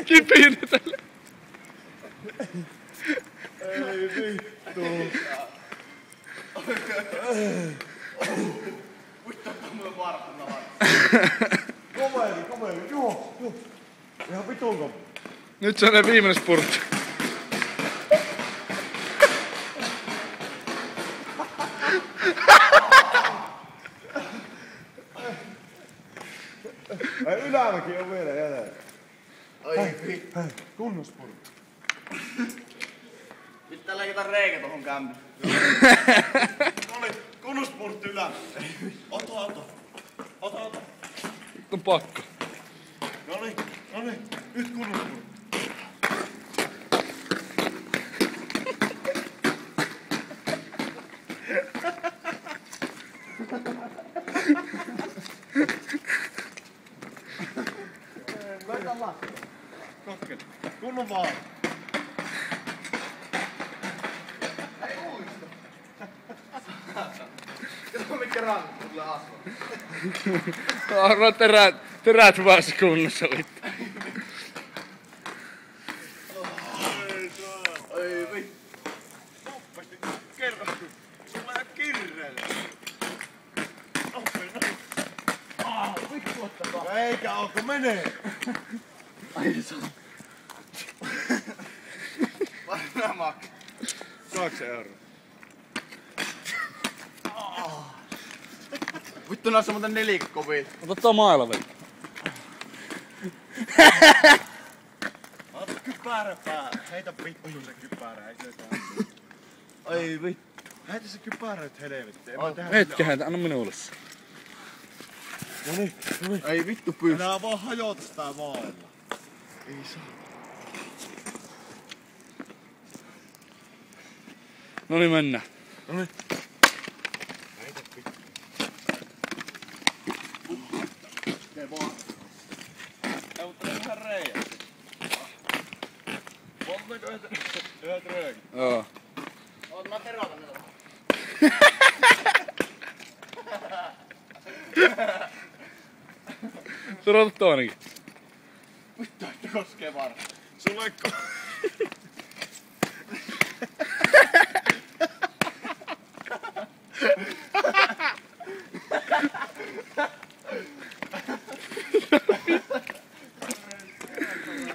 Kipinätä. Ei vittu. Vittu, mulle vartana vartana. Koveli, joo. Ihan vitun koveli. Nyt se on viimeinen spurtti. Ylämäki on vielä jäljellä. Ai vittu. Kunnon spurtti. Pitää leikata reikä tohon kämpään. Noniin, kunnon spurtti ylämäki. Ota. Nyt on pakko. Noniin. Nyt kunnon spurtti. Kokkeli. Kunnon vaan. Ei uista. Kato mitkä rankut tulee asfalttiin. Arvo terät hyvässä kunnossa vittu. Ai vittu. Nopeasti. Kerro. Sulla on ihan kirreellä. Nopeasti. Vittu ottakaa. Eikä oo kun menee. Ai se on. Varmaan maksaa. 2 euroa. Vittu noissa on muuten nelikökovia. Ota tuo mailla vittu. Ota kypärä päähän. Heitä vittu se kypärä. Ei se jotain. Ai vittu. Heitä se kypärä nyt helvetti. Hetken, anna minulle se. Noniin. Ei vittu pysty. Enää vaan hajota sitä maailmaa. Ei saa. Noniin mennään. Noniin. Heitä vittu. Okei vaan. Ei mutta ne vähän reijät. Poltaako yhdet röökit? Joo. Oot mä terotan niitä. Turota toinenkin. Vittu, että koskee varmaan. Sulla ei